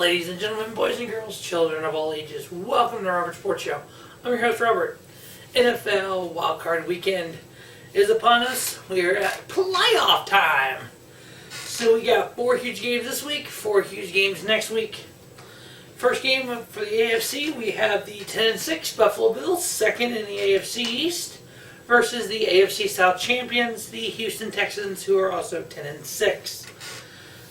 Ladies and gentlemen, boys and girls, children of all ages, welcome to the Robert Sports Show. I'm your host, Robert. NFL Wildcard Weekend is upon us. We are at playoff time. So we got 4 huge games this week, 4 huge games next week. First game for the AFC, we have the 10-6 Buffalo Bills, second in the AFC East, versus the AFC South champions, the Houston Texans, who are also 10-6.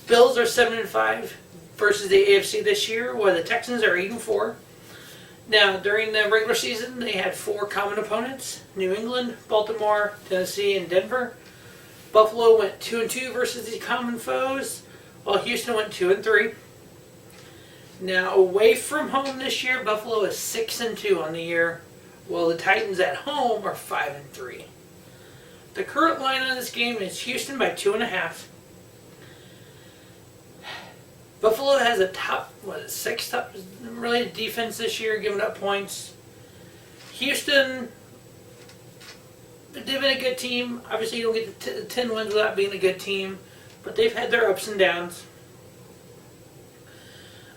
Bills are 7-5 versus the AFC this year, while the Texans are 8-4. Now, during the regular season, they had 4 common opponents: New England, Baltimore, Tennessee, and Denver. Buffalo went 2-2 versus these common foes, while Houston went 2-3. Now, away from home this year, Buffalo is 6-2 on the year, while the Titans at home are 5-3. The current line on this game is Houston by 2.5. Buffalo has a top, 6 top related defense this year, giving up points. Houston, they've been a good team. Obviously, you don't get to 10 wins without being a good team, but they've had their ups and downs.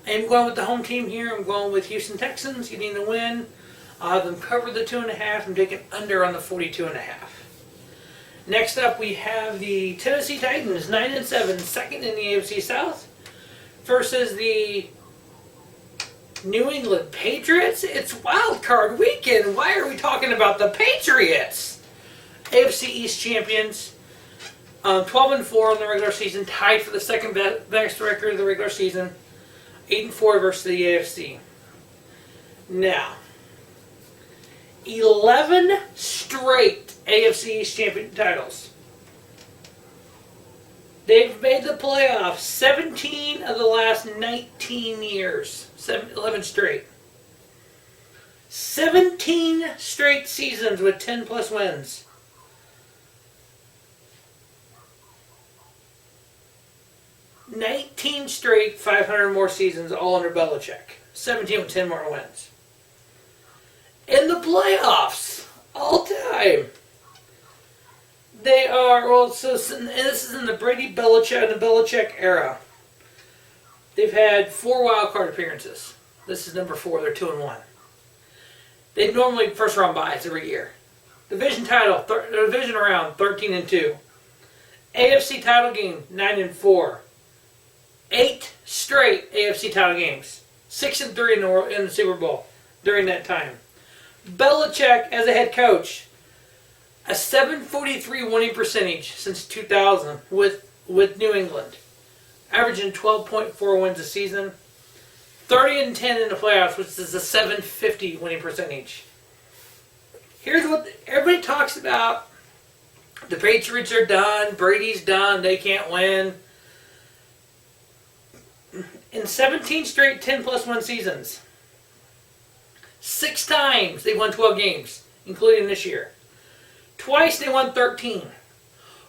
I'm going with the home team here. I'm going with Houston Texans getting the win. I'll have them cover the 2.5. I'm taking under on the 42.5. Next up, we have the Tennessee Titans, 9-7, second in the AFC South, versus the New England Patriots. It's wild card weekend. Why are we talking about the Patriots? AFC East champions, 12-4 in the regular season, tied for the second best record of the regular season. 8-4 versus the AFC. Now, 11 straight AFC East champion titles. They've made the playoffs 17 of the last 19 years. 11 straight. 17 straight seasons with 10-plus wins. $19 straight 500 more seasons, all under Belichick. 17 with 10 more wins. In the playoffs, all time. They are also, and this is in the Brady Belichick and the Belichick era. They've had 4 wild card appearances. This is number 4. They're 2-1. They normally first round buys every year. Division title, division round, 13-2. AFC title game, 9-4. 8 straight AFC title games. 6-3 in the Super Bowl during that time. Belichick as a head coach, a 743 winning percentage since 2000 with New England, averaging 12.4 wins a season, 30-10 in the playoffs, which is a 750 winning percentage. Here's what everybody talks about: the Patriots are done, Brady's done, they can't win. In 17 straight 10-plus win seasons, 6 times they won 12 games, including this year. Twice they won 13.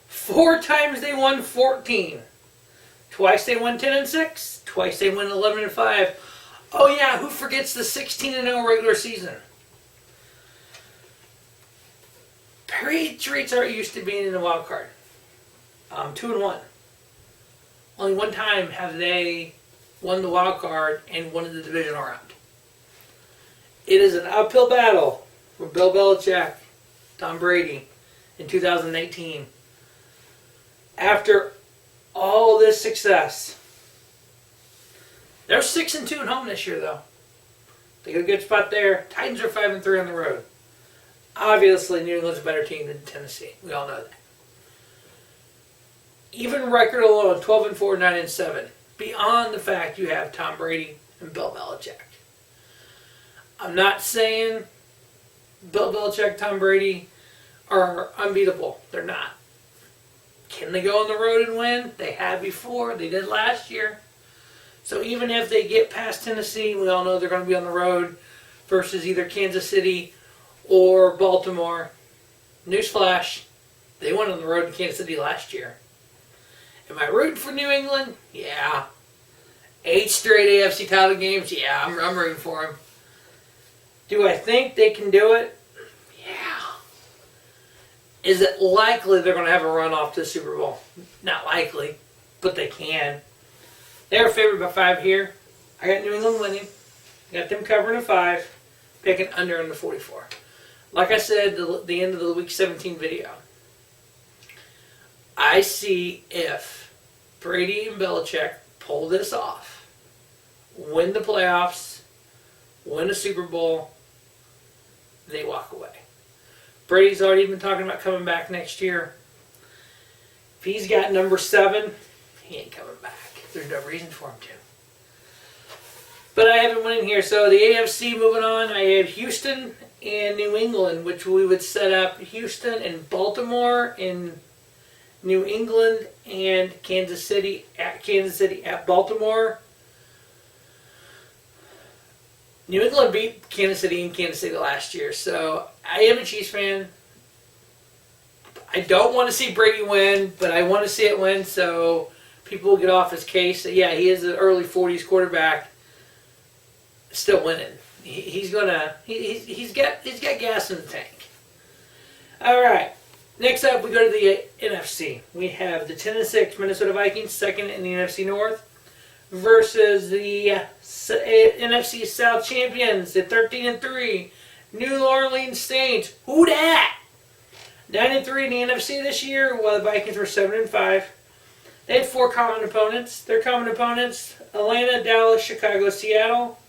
4 times they won 14. Twice they won 10-6. Twice they won 11-5. Oh yeah, who forgets the 16-0 regular season? Patriots aren't used to being in the wild card. 2-1. Only one time have they won the wild card and won the divisional round. It is an uphill battle for Bill Belichick, Tom Brady, in 2018. After all this success, they're 6-2 at home this year, though. They got a good spot there. Titans are 5-3 on the road. Obviously, New England's a better team than Tennessee. We all know that. Even record alone, 12-4, 9-7. Beyond the fact you have Tom Brady and Bill Belichick. I'm not saying Bill Belichick, Tom Brady are unbeatable. They're not. Can they go on the road and win? They have before. They did last year. So even if they get past Tennessee, we all know they're going to be on the road versus either Kansas City or Baltimore. Newsflash, they went on the road to Kansas City last year. Am I rooting for New England? Yeah. 8 straight AFC title games? Yeah, I'm rooting for them. Do I think they can do it? Yeah. Is it likely they're going to have a run off to the Super Bowl? Not likely, but they can. They're favored by 5 here. I got New England winning. Got them covering a 5. Picking under in the 44. Like I said, the end of the Week 17 video. I see if Brady and Belichick pull this off, win the playoffs, win a Super Bowl, they walk away. Brady's already been talking about coming back next year. If he's got number 7, he ain't coming back. There's no reason for him to. But I have him winning here. So the AFC moving on, I have Houston and New England, which we would set up Houston and Baltimore in New England and Kansas City at Baltimore. New England beat Kansas City in Kansas City last year, so I am a Chiefs fan. I don't want to see Brady win, but I want to see it win so people will get off his case. Yeah, he is an early 40s quarterback, still winning. He's got gas in the tank. All right. Next up, we go to the NFC. We have the 10-6 Minnesota Vikings, second in the NFC North, versus the NFC South champions, the 13-3 New Orleans Saints. Who dat? 9-3 in the NFC this year, while the Vikings were 7-5. They had 4 common opponents. Their common opponents: Atlanta, Dallas, Chicago, Seattle.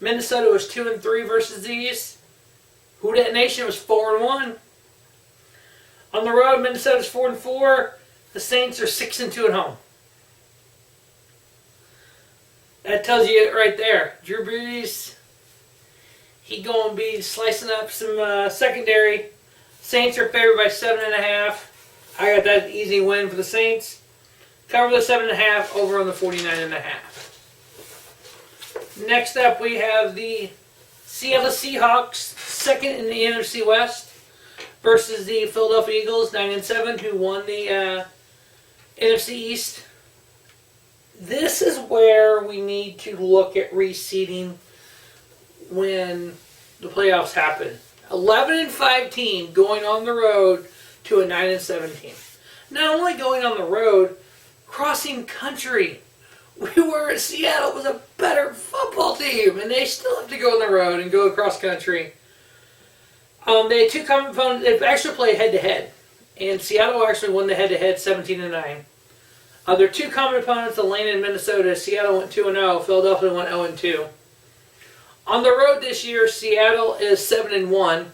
Minnesota was 2-3 versus these. Who dat Nation was 4-1. On the road, Minnesota's 4-4. The Saints are 6-2 at home. That tells you it right there. Drew Brees, he going to be slicing up some secondary. Saints are favored by 7.5. I got that easy win for the Saints. Cover the 7.5 over on the 49.5. Next up, we have the Seattle Seahawks, second in the NFC West, versus the Philadelphia Eagles, 9-7, who won the NFC East. This is where we need to look at reseeding when the playoffs happen. 11-5 team going on the road to a 9-7 team. Not only going on the road, crossing country. We were in Seattle was a better football team, and they still have to go on the road and go across country. They had 2 common opponents. They've actually played head-to-head. And Seattle actually won the head-to-head 17-9. Their 2 common opponents, Atlanta and Minnesota. Seattle went 2-0. Philadelphia went 0-2. On the road this year, Seattle is 7-1.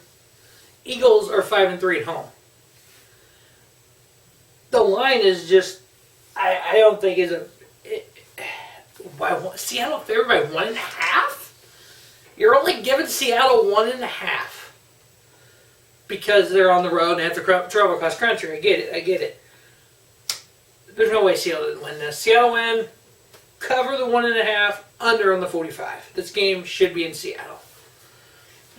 Eagles are 5-3 at home. The line is just, I don't think is a... Seattle favored by 1.5? You're only giving Seattle 1.5. Because they're on the road and have to travel across country. I get it. There's no way Seattle didn't win this. Seattle win, cover the 1.5, under on the 45. This game should be in Seattle.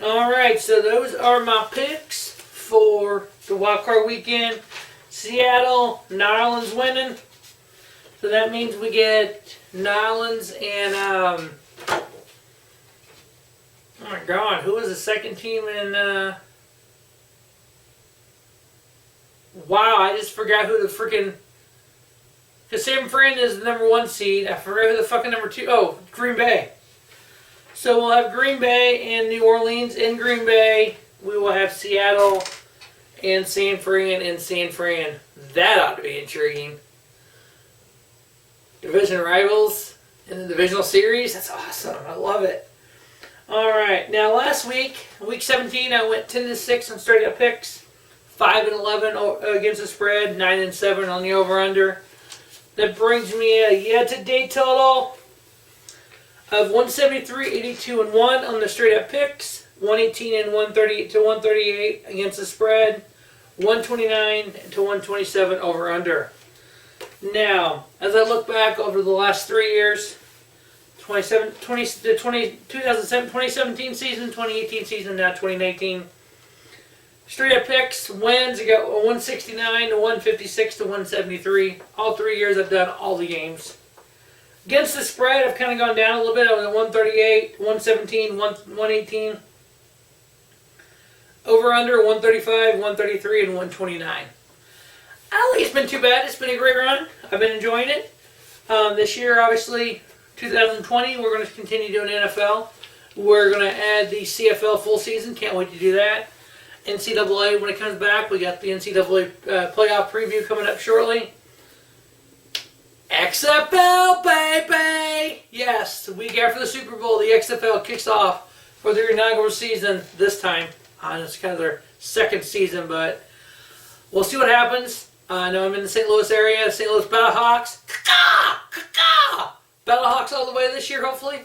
Alright, so those are my picks for the wildcard weekend. Seattle, New Orleans winning. So that means we get New Orleans and, oh my God, who was the second team in, wow, I just forgot who the freaking... Because San Fran is the number 1 seed. I forgot who the fucking number 2... Oh, Green Bay. So we'll have Green Bay and New Orleans in Green Bay. We will have Seattle and San Fran in San Fran. That ought to be intriguing. Division rivals in the divisional series. That's awesome. I love it. Alright, now last week, week 17, I went 10-6 on straight up picks. 5-11 against the spread, 9-7 on the over/under. That brings me a yet-to-date total of 173-82-1 on the straight-up picks, 118-138 against the spread, 129-127 over/under. Now, as I look back over the last 3 years, 2017 season, 2018 season, now 2019. Straight up picks, wins, I got 169 to 156 to 173. All 3 years I've done all the games. Against the spread, I've kind of gone down a little bit. I was at 138, 117, 118. Over under 135, 133, and 129. I don't think it's been too bad. It's been a great run. I've been enjoying it. This year, obviously, 2020, we're going to continue doing NFL. We're going to add the CFL full season. Can't wait to do that. NCAA, when it comes back, we got the NCAA playoff preview coming up shortly. XFL, baby! Yes, the week after the Super Bowl, the XFL kicks off for their inaugural season this time. It's kind of their second season, but we'll see what happens. I know I'm in the St. Louis area, St. Louis Battlehawks. Battlehawks all the way this year, hopefully.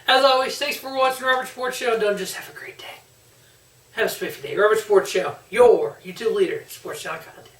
As always, thanks for watching the Robert Sports Show. Don't just have a great day. Have a spiffy day. Robert Sports Show, your YouTube leader in sports channel content.